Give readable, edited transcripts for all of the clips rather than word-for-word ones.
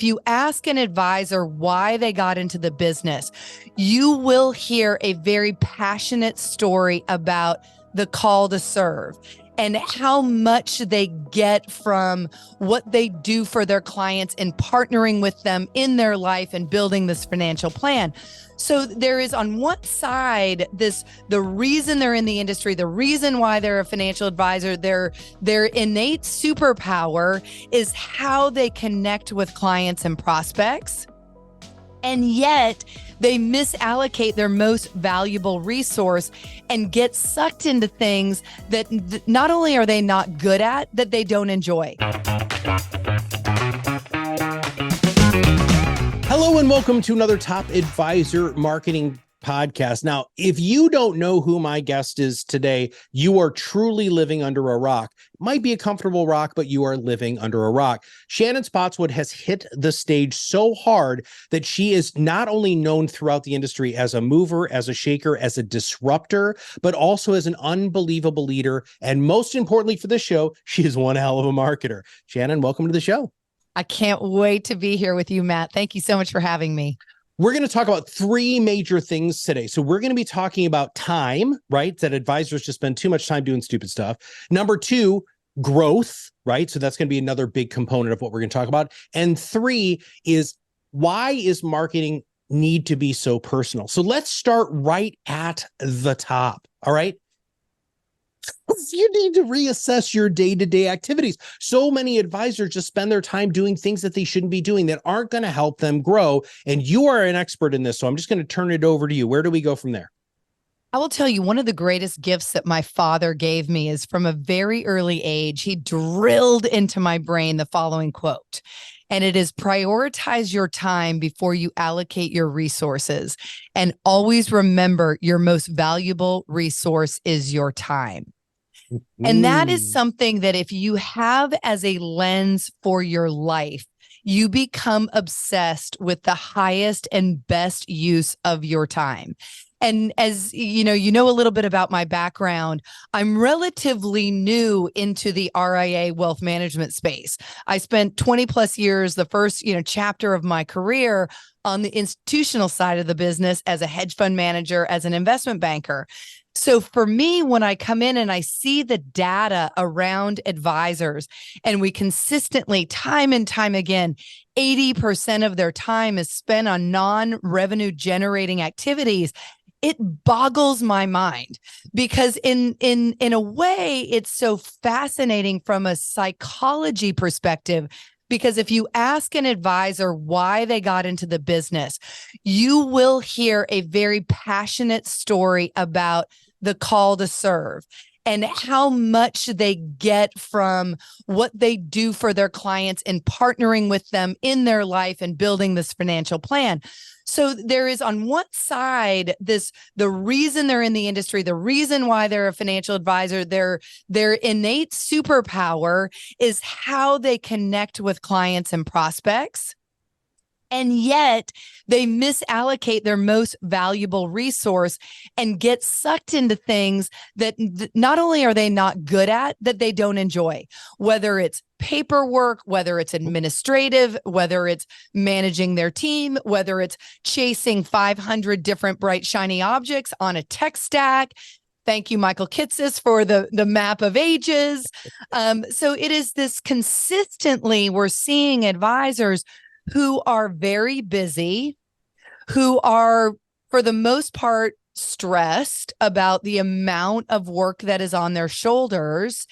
If you ask an advisor why they got into the business, you will hear a very passionate story about the call to serve and how much they get from what they do for their clients and partnering with them in their life and building this financial plan. So there is on one side, the reason they're in the industry, the reason why they're a financial advisor, their innate superpower is how they connect with clients and prospects. And yet they misallocate their most valuable resource and get sucked into things that not only are they not good at, that they don't enjoy. Hello and welcome to another Top Advisor Marketing Podcast. Now, if you don't know who my guest is today, you are truly living under a rock. Might be a comfortable rock, but you are living under a rock. Shannon Spotswood has hit the stage so hard that she is not only known throughout the industry as a mover, as a shaker, as a disruptor, but also as an unbelievable leader. And most importantly for this show, she is one hell of a marketer. Shannon, welcome to the show. I can't wait to be here with you, Matt. Thank you so much for having me. We're going to talk about three major things today. So we're going to be talking about time, right? That advisors just spend too much time doing stupid stuff. Number two, growth, right? So that's going to be another big component of what we're going to talk about. And three is, why is marketing need to be so personal? So let's start right at the top. All right. You need to reassess your day-to-day activities. So many advisors just spend their time doing things that they shouldn't be doing that aren't going to help them grow. And you are an expert in this. So I'm just going to turn it over to you. Where do we go from there? I will tell you, one of the greatest gifts that my father gave me is from a very early age, he drilled into my brain the following quote. And it is, prioritize your time before you allocate your resources. And always remember, your most valuable resource is your time. And that is something that if you have as a lens for your life, you become obsessed with the highest and best use of your time. And as you know a little bit about my background, I'm relatively new into the RIA wealth management space. I spent 20 plus years, the first, chapter of my career on the institutional side of the business as a hedge fund manager, as an investment banker. So for me, when I come in and I see the data around advisors, and we consistently, time and time again, 80% of their time is spent on non-revenue generating activities, it boggles my mind, because in a way, it's so fascinating from a psychology perspective. Because if you ask an advisor why they got into the business, you will hear a very passionate story about the call to serve and how much they get from what they do for their clients and partnering with them in their life and building this financial plan. So there is on one side, the reason they're in the industry, the reason why they're a financial advisor, their innate superpower is how they connect with clients and prospects. And yet they misallocate their most valuable resource and get sucked into things that not only are they not good at, that they don't enjoy, whether it's paperwork, whether it's administrative, whether it's managing their team, whether it's chasing 500 different bright, shiny objects on a tech stack. Thank you, Michael Kitces, for the map of ages. So it is this consistently, we're seeing advisors who are very busy, who are, for the most part, stressed about the amount of work that is on their shoulders.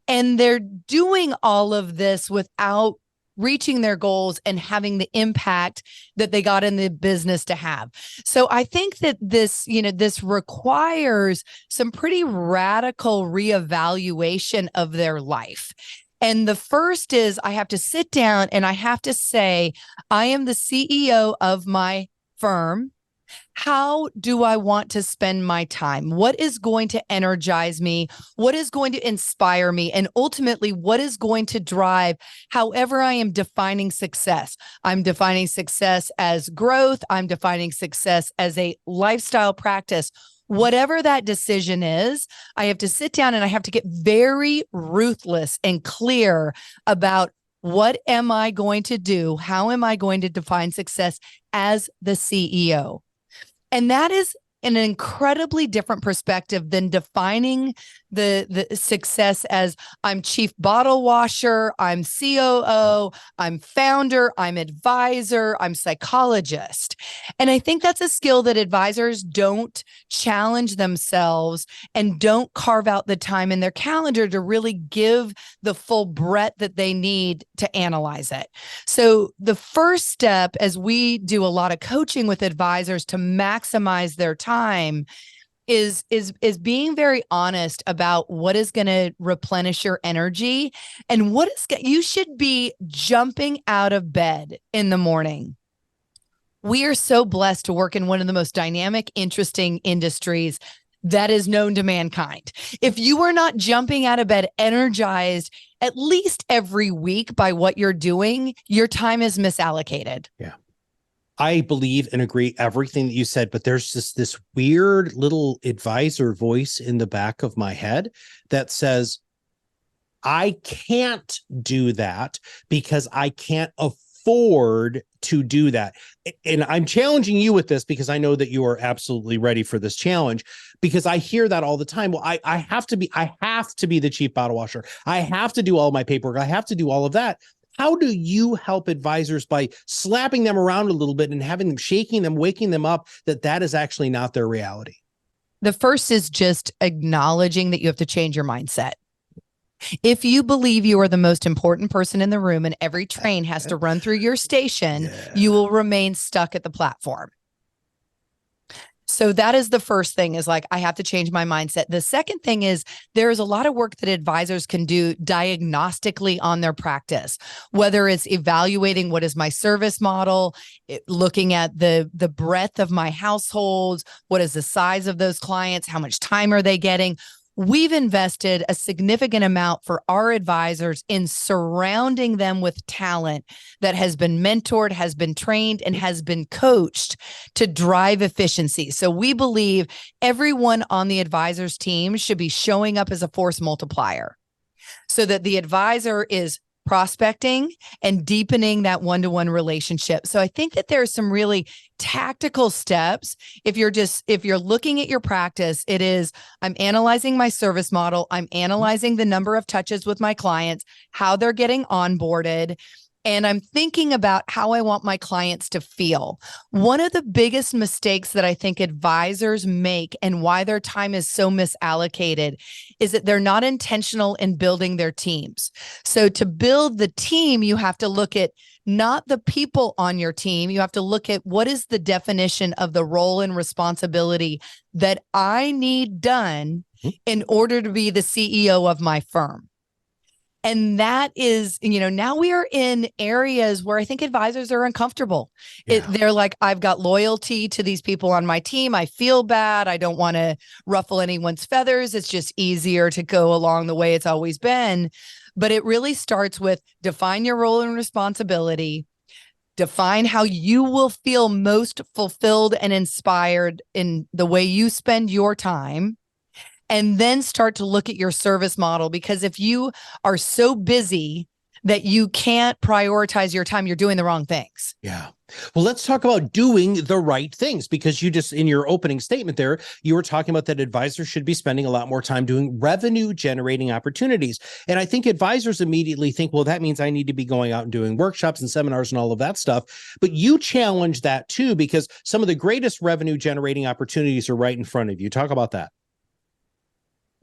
And they're doing all of this without reaching their goals and having the impact that they got in the business to have. So I think that this requires some pretty radical reevaluation of their life. And the first is, I have to sit down and I have to say, I am the CEO of my firm. How do I want to spend my time? What is going to energize me? What is going to inspire me? And ultimately, what is going to drive however I am defining success? I'm defining success as growth. I'm defining success as a lifestyle practice. Whatever that decision is, I have to sit down and I have to get very ruthless and clear about What am I going to do? How am I going to define success as the CEO? And that is an incredibly different perspective than defining the success as I'm chief bottle washer, I'm COO, I'm founder, I'm advisor, I'm psychologist. And I think that's a skill that advisors don't challenge themselves and don't carve out the time in their calendar to really give the full breadth that they need to analyze it. So the first step, as we do a lot of coaching with advisors to maximize their time, is being very honest about what is going to replenish your energy and what is you should be jumping out of bed in the morning. We are so blessed to work in one of the most dynamic, interesting industries that is known to mankind. If you are not jumping out of bed energized at least every week by what you're doing, your time is misallocated. Yeah. I believe and agree everything that you said, but there's just this weird little advisor voice in the back of my head that says, I can't do that because I can't afford to do that. And I'm challenging you with this because I know that you are absolutely ready for this challenge, because I hear that all the time. Well, I have to be the chief bottle washer. I have to do all my paperwork. I have to do all of that. How do you help advisors by slapping them around a little bit and having them, shaking them, waking them up that is actually not their reality? The first is just acknowledging that you have to change your mindset. If you believe you are the most important person in the room and every train has to run through your station, you will remain stuck at the platform. So that is the first thing, is like, I have to change my mindset. The second thing is there's a lot of work that advisors can do diagnostically on their practice, whether it's evaluating what is my service model, looking at the breadth of my households, what is the size of those clients, how much time are they getting. We've invested a significant amount for our advisors in surrounding them with talent that has been mentored, has been trained, and has been coached to drive efficiency. So we believe everyone on the advisors team should be showing up as a force multiplier so that the advisor is prospecting and deepening that one-to-one relationship. So I think that there are some really tactical steps. If you're looking at your practice, it is, I'm analyzing my service model. I'm analyzing the number of touches with my clients, how they're getting onboarded, and I'm thinking about how I want my clients to feel. One of the biggest mistakes that I think advisors make and why their time is so misallocated is that they're not intentional in building their teams. So to build the team, you have to look at not the people on your team. You have to look at what is the definition of the role and responsibility that I need done in order to be the CEO of my firm. And that is, now we are in areas where I think advisors are uncomfortable. Yeah. They're like, I've got loyalty to these people on my team. I feel bad. I don't want to ruffle anyone's feathers. It's just easier to go along the way it's always been. But it really starts with define your role and responsibility, define how you will feel most fulfilled and inspired in the way you spend your time. And then start to look at your service model, because if you are so busy that you can't prioritize your time, you're doing the wrong things. Yeah. Well, let's talk about doing the right things, because you just, in your opening statement there, you were talking about that advisors should be spending a lot more time doing revenue generating opportunities. And I think advisors immediately think, well, that means I need to be going out and doing workshops and seminars and all of that stuff. But you challenge that too, because some of the greatest revenue generating opportunities are right in front of you. Talk about that.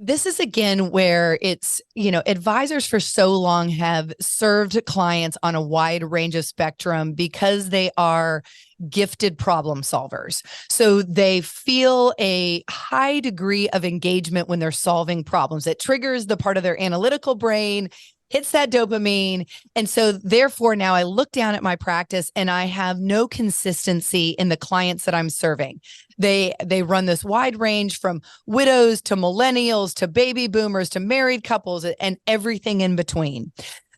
This is again where it's, advisors for so long have served clients on a wide range of spectrum because they are gifted problem solvers. So they feel a high degree of engagement when they're solving problems. It triggers the part of their analytical brain, hits that dopamine. And so therefore now I look down at my practice and I have no consistency in the clients that I'm serving. They run this wide range from widows to millennials to baby boomers to married couples and everything in between.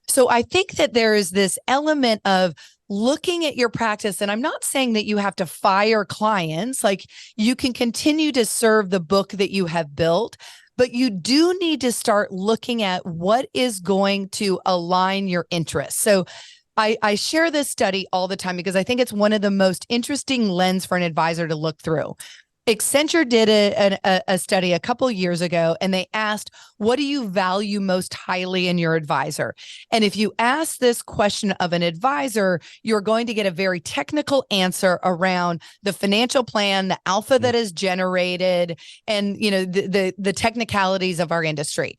So I think that there is this element of looking at your practice, and I'm not saying that you have to fire clients, like you can continue to serve the book that you have built. but you do need to start looking at what is going to align your interests. So I share this study all the time because I think it's one of the most interesting lens for an advisor to look through. Accenture did a study a couple years ago, and they asked, what do you value most highly in your advisor? And if you ask this question of an advisor, you're going to get a very technical answer around the financial plan, the alpha that is generated, and the technicalities of our industry.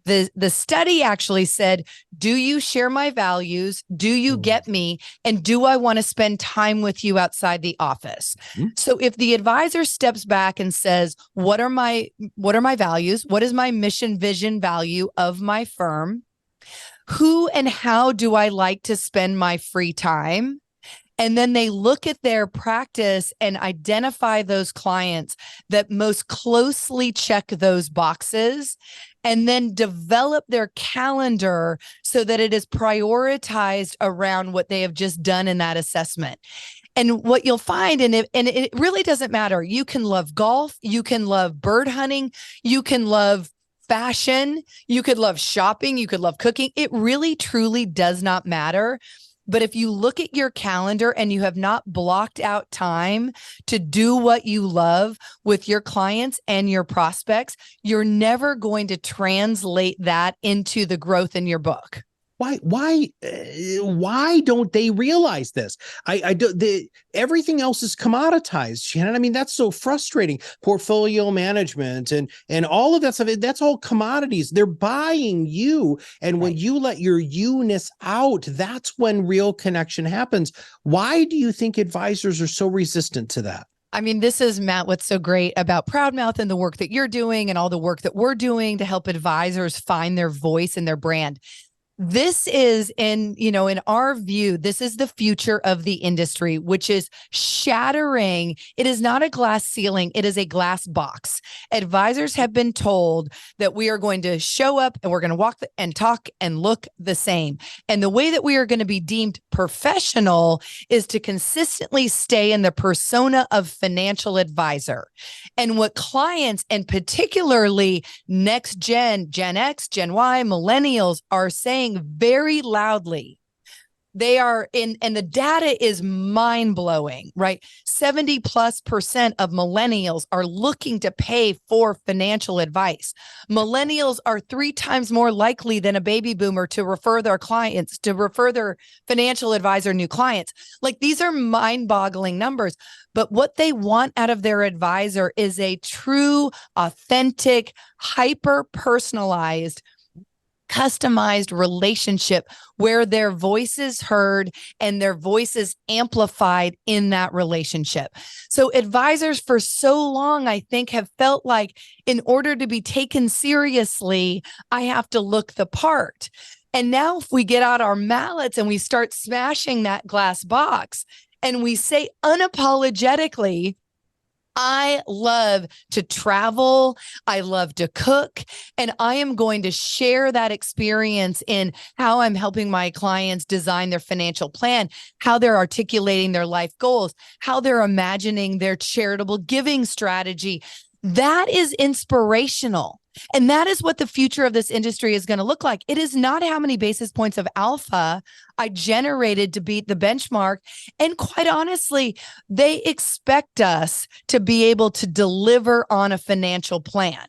The study actually said, do you share my values? Do you get me? And do I want to spend time with you outside the office? So if the advisor steps back and says, what are my values? What is my mission, vision, value of my firm? Who and how do I like to spend my free time? And then they look at their practice and identify those clients that most closely check those boxes, and then develop their calendar so that it is prioritized around what they have just done in that assessment. And what you'll find, and it really doesn't matter. You can love golf, you can love bird hunting, you can love fashion, you could love shopping, you could love cooking. It really, truly does not matter. But if you look at your calendar and you have not blocked out time to do what you love with your clients and your prospects, you're never going to translate that into the growth in your book. Why don't they realize this? Everything else is commoditized, Shannon. I mean, that's so frustrating. Portfolio management and all of that stuff, that's all commodities. They're buying you. And when you let your you-ness out, that's when real connection happens. Why do you think advisors are so resistant to that? I mean, this is, Matt, what's so great about ProudMouth and the work that you're doing and all the work that we're doing to help advisors find their voice and their brand. This is in our view, this is the future of the industry, which is shattering. It is not a glass ceiling. It is a glass box. Advisors have been told that we are going to show up and we're going to walk and talk and look the same. And the way that we are going to be deemed professional is to consistently stay in the persona of financial advisor. And what clients, and particularly next gen, Gen X, Gen Y, millennials are saying very loudly, they are in, and the data is mind blowing, right? 70+% of millennials are looking to pay for financial advice. Millennials are 3 times more likely than a baby boomer to refer their financial advisor new clients. Like, these are mind boggling numbers, but what they want out of their advisor is a true, authentic, hyper personalized, customized relationship where their voice is heard and their voice is amplified in that relationship. So advisors for so long, I think, have felt like in order to be taken seriously, I have to look the part. And now if we get out our mallets and we start smashing that glass box and we say unapologetically, I love to travel. I love to cook. And I am going to share that experience in how I'm helping my clients design their financial plan, how they're articulating their life goals, how they're imagining their charitable giving strategy. That is inspirational. And that is what the future of this industry is going to look like. It is not how many basis points of alpha I generated to beat the benchmark. And quite honestly, they expect us to be able to deliver on a financial plan.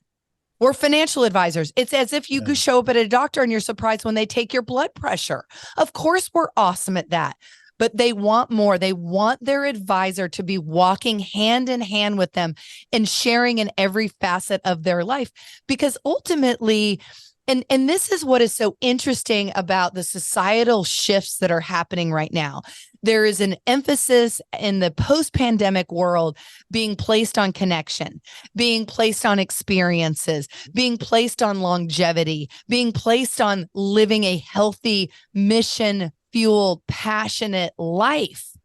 We're financial advisors. It's as if you show up at a doctor and you're surprised when they take your blood pressure. Of course, we're awesome at that. But they want more. They want their advisor to be walking hand in hand with them and sharing in every facet of their life. Because ultimately, and this is what is so interesting about the societal shifts that are happening right now. There is an emphasis in the post-pandemic world being placed on connection, being placed on experiences, being placed on longevity, being placed on living a healthy, mission fueled, passionate life.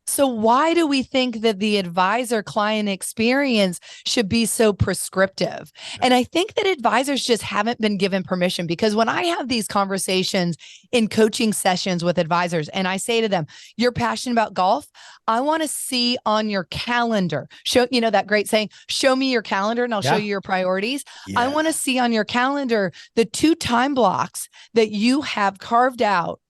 So why do we think that the advisor client experience should be so prescriptive? And I think that advisors just haven't been given permission, because when I have these conversations in coaching sessions with advisors and I say to them, you're passionate about golf, I want to see on your calendar, show, that great saying, show me your calendar and I'll show you your priorities. Yeah. I want to see on your calendar the 2 time blocks that you have carved out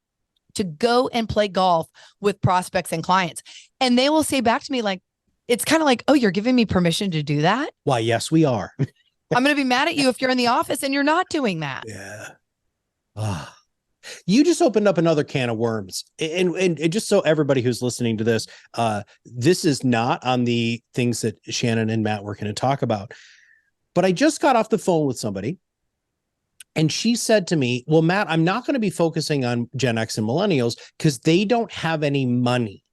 to go and play golf with prospects and clients. And they will say back to me, like, it's kind of like, oh, you're giving me permission to do that? Why, yes, we are. I'm going to be mad at you if you're in the office and you're not doing that. Yeah. You just opened up another can of worms. And just so everybody who's listening to this, this is not on the things that Shannon and Matt were going to talk about. But I just got off the phone with somebody, and she said to me, well, Matt, I'm not going to be focusing on Gen X and millennials because they don't have any money.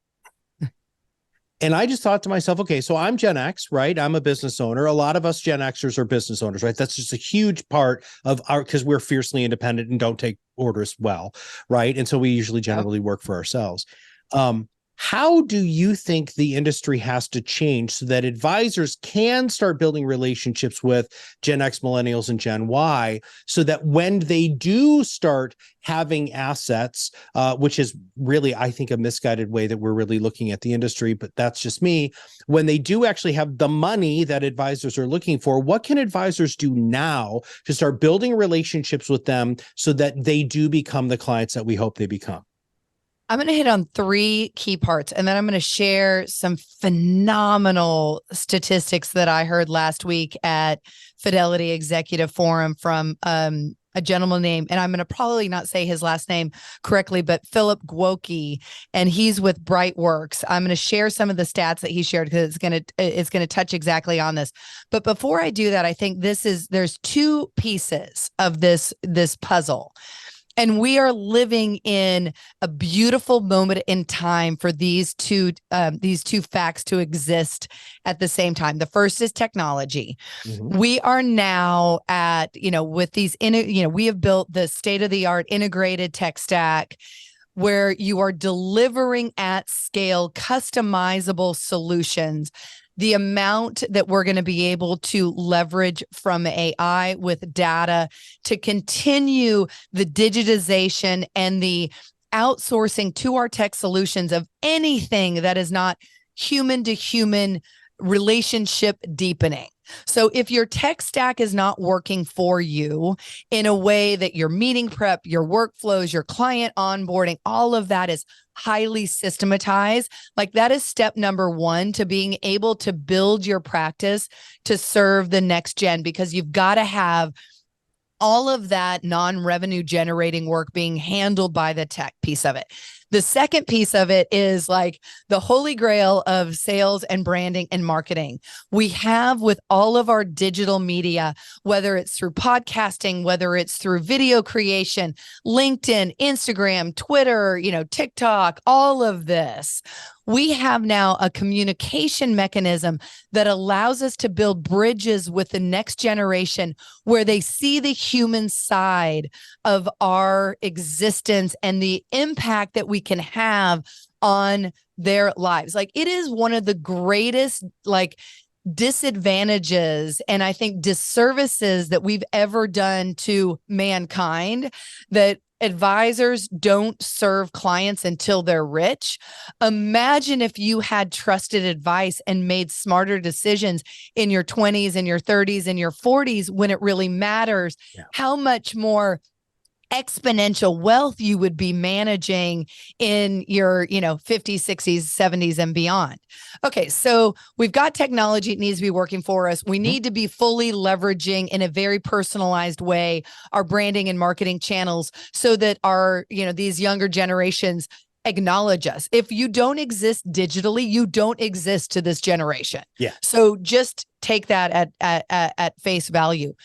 And I just thought to myself, okay, so I'm Gen X, right? I'm a business owner. A lot of us Gen Xers are business owners, right? That's just a huge part of because we're fiercely independent and don't take orders well, right? And so we usually generally work for ourselves. How do you think the industry has to change so that advisors can start building relationships with Gen X, millennials, and Gen Y, so that when they do start having assets, which is really, I think, a misguided way that we're really looking at the industry, but that's just me. When they do actually have the money that advisors are looking for, what can advisors do now to start building relationships with them so that they do become the clients that we hope they become? I'm going to hit on 3 key parts, and then I'm going to share some phenomenal statistics that I heard last week at Fidelity Executive Forum from a gentleman named, and I'm going to probably not say his last name correctly, but Philip Gwoke, and he's with Brightworks. I'm going to share some of the stats that he shared because it's going to touch exactly on this. But before I do that, I think there's 2 pieces of this puzzle. And we are living in a beautiful moment in time for these two facts to exist at the same time. The first is technology. Mm-hmm. We are now at, with these, we have built the state-of-the-art integrated tech stack where you are delivering at scale customizable solutions. The amount that we're going to be able to leverage from AI with data to continue the digitization and the outsourcing to our tech solutions of anything that is not human to human relationship deepening. So if your tech stack is not working for you in a way that your meeting prep, your workflows, your client onboarding, all of that is highly systematized, like that is step number 1 to being able to build your practice to serve the next gen, because you've got to have all of that non-revenue generating work being handled by the tech piece of it. The second piece of it is like the holy grail of sales and branding and marketing. We have, with all of our digital media, whether it's through podcasting, whether it's through video creation, LinkedIn, Instagram, Twitter, TikTok, all of this, we have now a communication mechanism that allows us to build bridges with the next generation where they see the human side of our existence and the impact that we can have on their lives. Like, it is one of the greatest, disadvantages and I think disservices that we've ever done to mankind, that advisors don't serve clients until they're rich. Imagine if you had trusted advice and made smarter decisions in your 20s and your 30s and your 40s when it really matters, how much more exponential wealth you would be managing in your, 50s, 60s, 70s, and beyond. Okay, so we've got technology. It needs to be working for us. We need to be fully leveraging in a very personalized way our branding and marketing channels so that our, these younger generations acknowledge us. If you don't exist digitally, you don't exist to this generation. Yeah. So just take that at face value.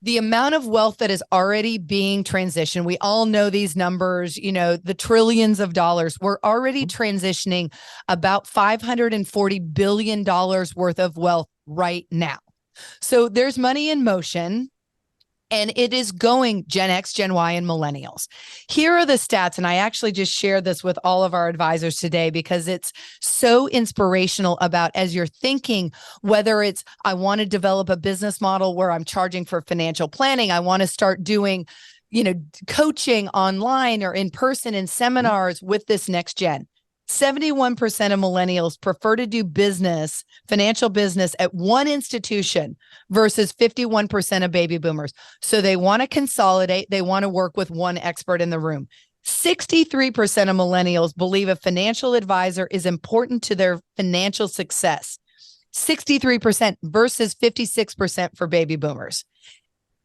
The amount of wealth that is already being transitioned, we all know these numbers, the trillions of dollars. We're already transitioning about $540 billion worth of wealth right now. So there's money in motion. And it is going Gen X, Gen Y, and millennials. Here are the stats. And I actually just shared this with all of our advisors today because it's so inspirational about as you're thinking, whether it's, I want to develop a business model where I'm charging for financial planning. I want to start doing, coaching online or in person in seminars with this next gen. 71% of millennials prefer to do business, financial business at one institution versus 51% of baby boomers. So they want to consolidate. They want to work with one expert in the room. 63% of millennials believe a financial advisor is important to their financial success. 63% versus 56% for baby boomers.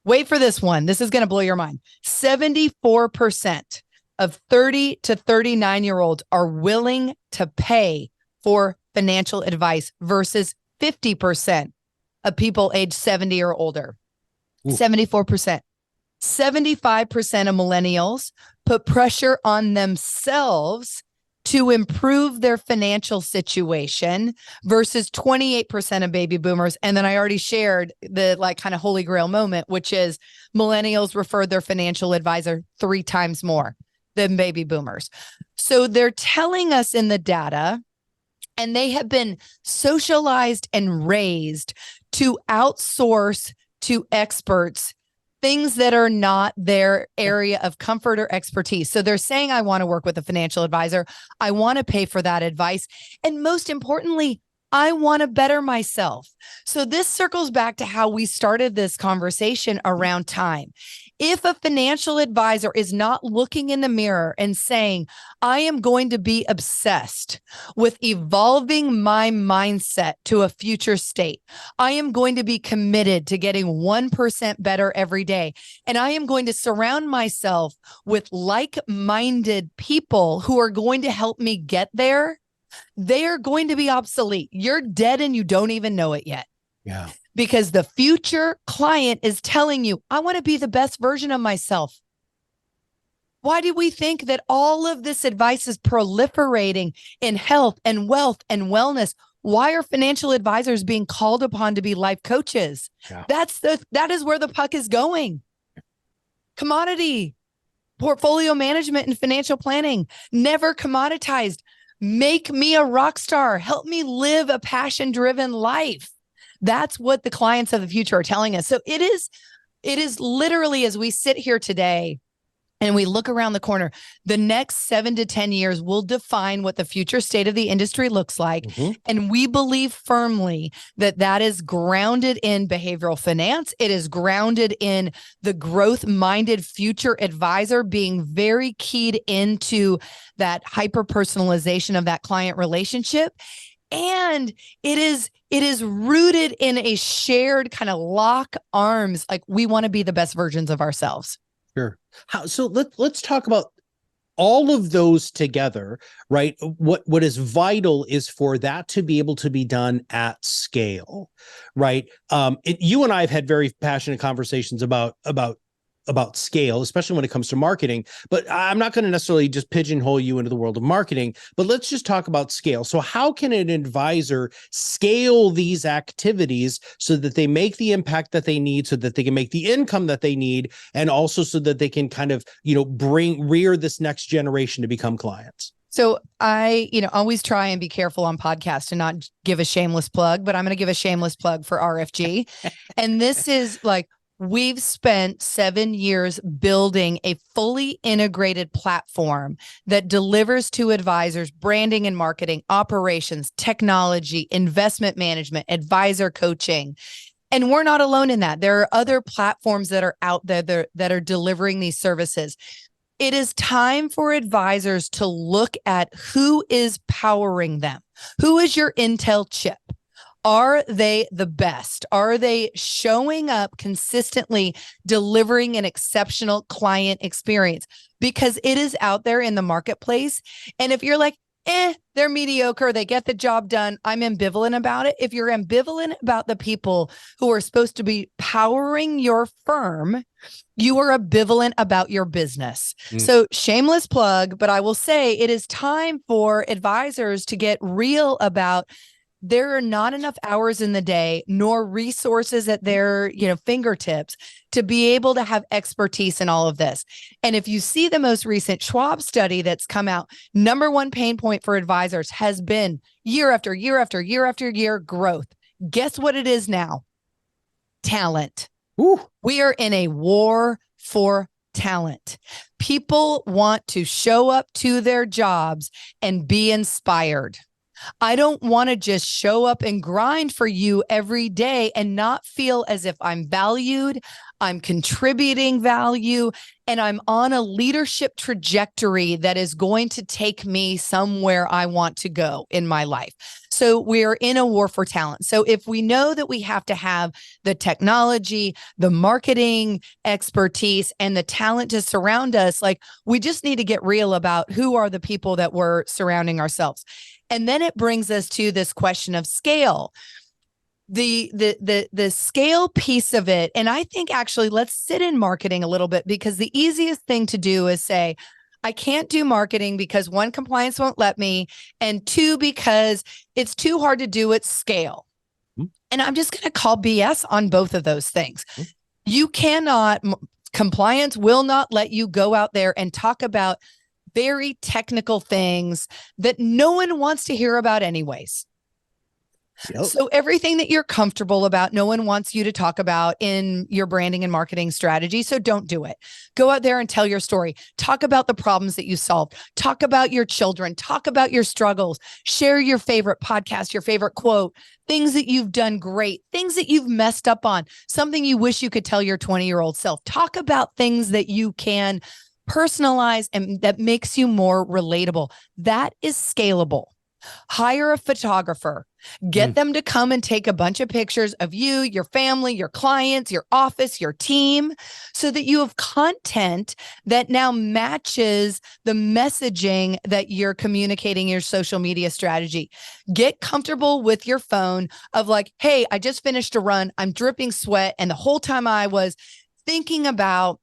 Wait for this one. This is going to blow your mind. 74% of 30 to 39-year-olds are willing to pay for financial advice versus 50% of people age 70 or older. Ooh. 74%. 75% of millennials put pressure on themselves to improve their financial situation versus 28% of baby boomers. And then I already shared the kind of holy grail moment, which is millennials referred their financial advisor 3 times more than baby boomers. So they're telling us in the data, and they have been socialized and raised to outsource to experts things that are not their area of comfort or expertise. So they're saying, I want to work with a financial advisor. I want to pay for that advice. And most importantly, I want to better myself. So this circles back to how we started this conversation around time. If a financial advisor is not looking in the mirror and saying, I am going to be obsessed with evolving my mindset to a future state. I am going to be committed to getting 1% better every day. And I am going to surround myself with like-minded people who are going to help me get there. They are going to be obsolete. You're dead and you don't even know it yet. Yeah. Because the future client is telling you, I want to be the best version of myself. Why do we think that all of this advice is proliferating in health and wealth and wellness? Why are financial advisors being called upon to be life coaches? Yeah. That is where the puck is going. Commodity, portfolio management and financial planning, never commoditized. Make me a rock star. Help me live a passion-driven life. That's what the clients of the future are telling us. So it is literally, as we sit here today and we look around the corner, the next 7 to 10 years will define what the future state of the industry looks like. Mm-hmm. And we believe firmly that that is grounded in behavioral finance. It is grounded in the growth-minded future advisor being very keyed into that hyper-personalization of that client relationship. And it is rooted in a shared kind of lock arms, like we want to be the best versions of ourselves. Sure. So let's talk about all of those together, right? What is vital is for that to be able to be done at scale, right? You and I have had very passionate conversations about scale, especially when it comes to marketing, but I'm not going to necessarily just pigeonhole you into the world of marketing, but let's just talk about scale. So how can an advisor scale these activities so that they make the impact that they need, so that they can make the income that they need, and also so that they can kind of, rear this next generation to become clients? So I, always try and be careful on podcasts to not give a shameless plug, but I'm going to give a shameless plug for RFG. And this is we've spent 7 years building a fully integrated platform that delivers to advisors branding and marketing, operations, technology, investment management, advisor coaching. And we're not alone in that. There are other platforms that are out there that are delivering these services. It is time for advisors to look at who is powering them. Who is your Intel chip? Are they the best? Are they showing up consistently, delivering an exceptional client experience? Because it is out there in the marketplace. And if you're like, they're mediocre, they get the job done, I'm ambivalent about it. If you're ambivalent about the people who are supposed to be powering your firm, you are ambivalent about your business. So shameless plug, but I will say it is time for advisors to get real about there are not enough hours in the day nor resources at their, fingertips to be able to have expertise in all of this. And if you see the most recent Schwab study that's come out, number one pain point for advisors has been year after year after year after year growth. Guess what it is now? Talent. Ooh. We are in a war for talent. People want to show up to their jobs and be inspired. I don't want to just show up and grind for you every day and not feel as if I'm valued, I'm contributing value, and I'm on a leadership trajectory that is going to take me somewhere I want to go in my life. So we're in a war for talent. So if we know that we have to have the technology, the marketing expertise, and the talent to surround us, like, we just need to get real about who are the people that we're surrounding ourselves. And then it brings us to this question of scale. The scale piece of it. And I think actually let's sit in marketing a little bit, because the easiest thing to do is say, I can't do marketing because one, compliance won't let me, and two, because it's too hard to do at scale. And I'm just going to call BS on both of those things. You cannot, compliance will not let you go out there and talk about very technical things that no one wants to hear about anyways. Yep. So everything that you're comfortable about, no one wants you to talk about in your branding and marketing strategy. So don't do it. Go out there and tell your story. Talk about the problems that you solved. Talk about your children. Talk about your struggles. Share your favorite podcast, your favorite quote, things that you've done great, things that you've messed up on, something you wish you could tell your 20-year-old self. Talk about things that you can personalize and that makes you more relatable. That is scalable. Hire a photographer, get them to come and take a bunch of pictures of you, your family, your clients, your office, your team, so that you have content that now matches the messaging that you're communicating your social media strategy. Get comfortable with your phone of like, hey, I just finished a run. I'm dripping sweat. And the whole time I was thinking about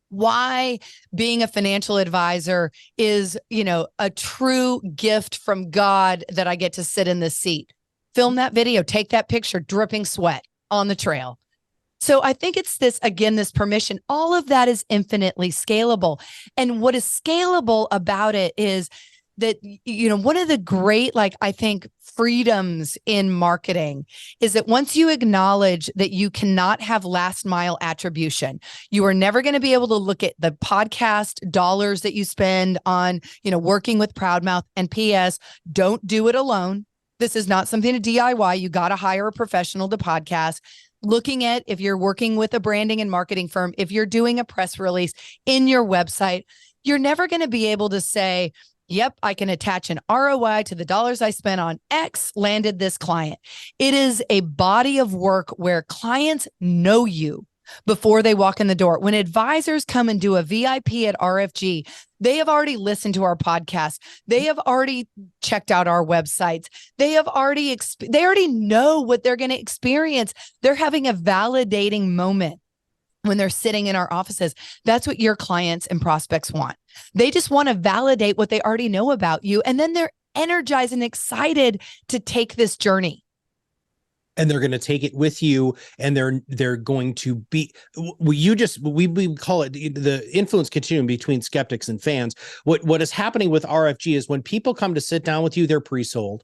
why being a financial advisor is, a true gift from God that I get to sit in this seat. Film that video, take that picture, dripping sweat on the trail. So I think it's this permission. All of that is infinitely scalable. And what is scalable about it is that, one of the great, I think, freedoms in marketing is that once you acknowledge that you cannot have last mile attribution, you are never going to be able to look at the podcast dollars that you spend on, working with ProudMouth. And PS, don't do it alone. This is not something to DIY. You got to hire a professional to podcast. Looking at, if you're working with a branding and marketing firm, if you're doing a press release in your website, you're never going to be able to say, yep, I can attach an ROI to the dollars I spent on X, landed this client. It is a body of work where clients know you before they walk in the door. When advisors come and do a VIP at RFG, they have already listened to our podcast. They have already checked out our websites. They already know what they're going to experience. They're having a validating moment when they're sitting in our offices. That's what your clients and prospects want. They just want to validate what they already know about you. And then they're energized and excited to take this journey. And they're going to take it with you, and they're going to be, we call it the influence continuum between skeptics and fans. What is happening with RFG is when people come to sit down with you, they're pre-sold.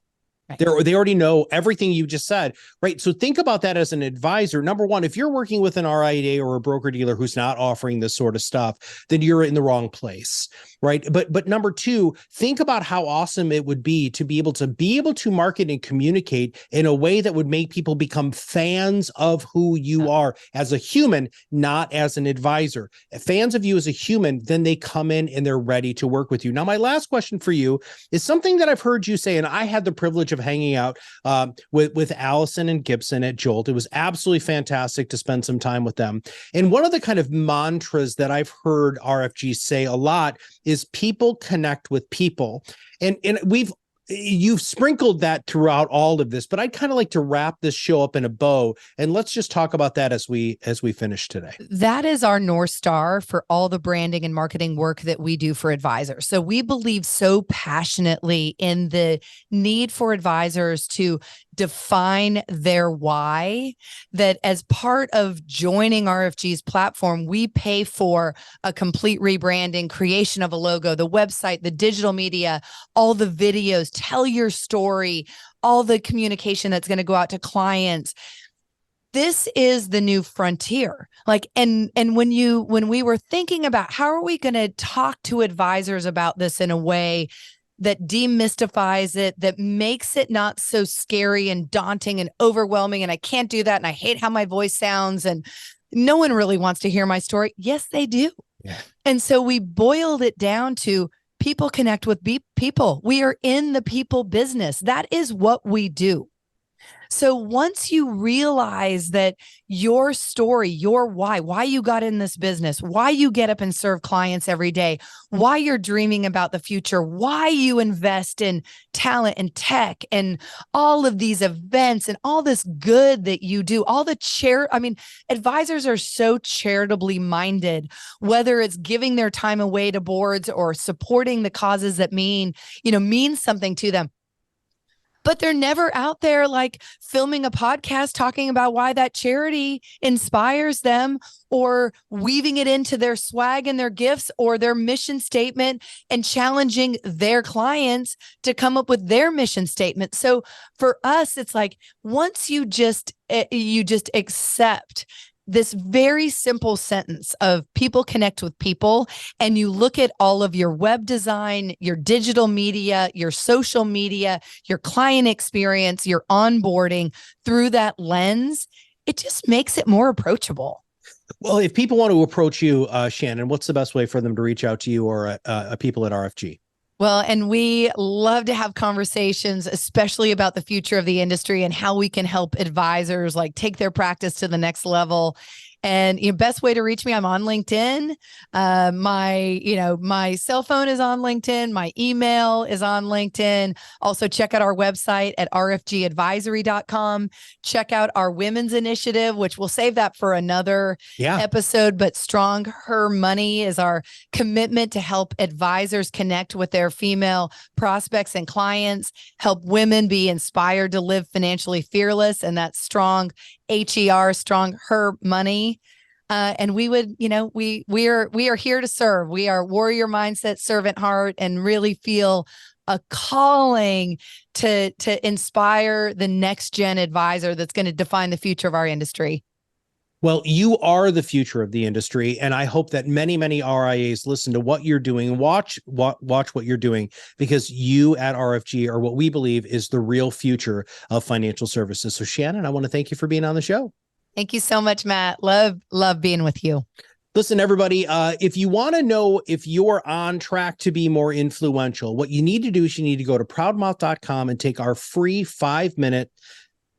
They already know everything you just said, right? So think about that as an advisor. Number one, if you're working with an RIA or a broker dealer who's not offering this sort of stuff, then you're in the wrong place, right? But number two, think about how awesome it would be to be able to market and communicate in a way that would make people become fans of who you are as a human, not as an advisor. If fans of you as a human, then they come in and they're ready to work with you. Now, my last question for you is something that I've heard you say, and I had the privilege of hanging out with Allison and Gibson at Jolt. It was absolutely fantastic to spend some time with them. And one of the kind of mantras that I've heard RFG say a lot is people connect with people. And you've sprinkled that throughout all of this, but I'd kind of like to wrap this show up in a bow, and let's just talk about that as we finish today. That is our North Star for all the branding and marketing work that we do for advisors. So we believe so passionately in the need for advisors to define their why, that as part of joining RFG's platform, we pay for a complete rebranding, creation of a logo, the website, the digital media, all the videos, tell your story, all the communication that's going to go out to clients. This is the new frontier. And when we were thinking about how are we going to talk to advisors about this in a way that demystifies it, that makes it not so scary and daunting and overwhelming, and I can't do that, and I hate how my voice sounds, and no one really wants to hear my story. Yes, they do. Yeah. And so we boiled it down to people connect with people. We are in the people business. That is what we do. So once you realize that your story, your why you got in this business, why you get up and serve clients every day, why you're dreaming about the future, why you invest in talent and tech and all of these events and all this good that you do, all the advisors are so charitably minded, whether it's giving their time away to boards or supporting the causes that mean something to them. But they're never out there filming a podcast talking about why that charity inspires them, or weaving it into their swag and their gifts or their mission statement and challenging their clients to come up with their mission statement. So for us, it's once you just accept this very simple sentence of people connect with people, and you look at all of your web design, your digital media, your social media, your client experience, your onboarding through that lens, it just makes it more approachable. Well, if people want to approach you, Shannon, what's the best way for them to reach out to you or people at RFG? Well, and we love to have conversations, especially about the future of the industry and how we can help advisors take their practice to the next level. And best way to reach me, I'm on LinkedIn. My cell phone is on LinkedIn. My email is on LinkedIn. Also check out our website at rfgadvisory.com. Check out our women's initiative, which we'll save that for another episode. But Strong Her Money is our commitment to help advisors connect with their female prospects and clients, help women be inspired to live financially fearless. And that's Strong HER, Strong Her Money. And we would, we are here to serve. We are warrior mindset, servant heart, and really feel a calling to inspire the next gen advisor that's going to define the future of our industry. Well, you are the future of the industry, and I hope that many, many RIAs listen to what you're doing, watch what you're doing, because you at RFG are what we believe is the real future of financial services. So, Shannon, I want to thank you for being on the show. Thank you so much, Matt. Love being with you. Listen, everybody, if you want to know if you're on track to be more influential, what you need to do is you need to go to ProudMouth.com and take our free 5-minute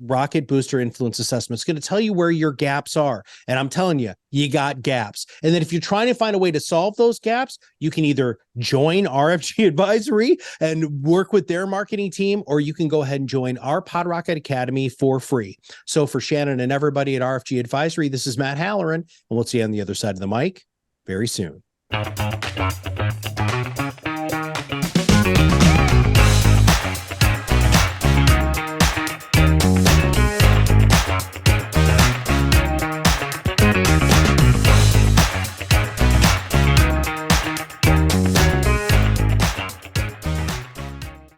Rocket Booster Influence Assessment. It's going to tell you where your gaps are. And I'm telling you, you got gaps. And then if you're trying to find a way to solve those gaps, you can either join RFG Advisory and work with their marketing team, or you can go ahead and join our PodRocket Academy for free. So for Shannon and everybody at RFG Advisory, this is Matt Halloran, and we'll see you on the other side of the mic very soon.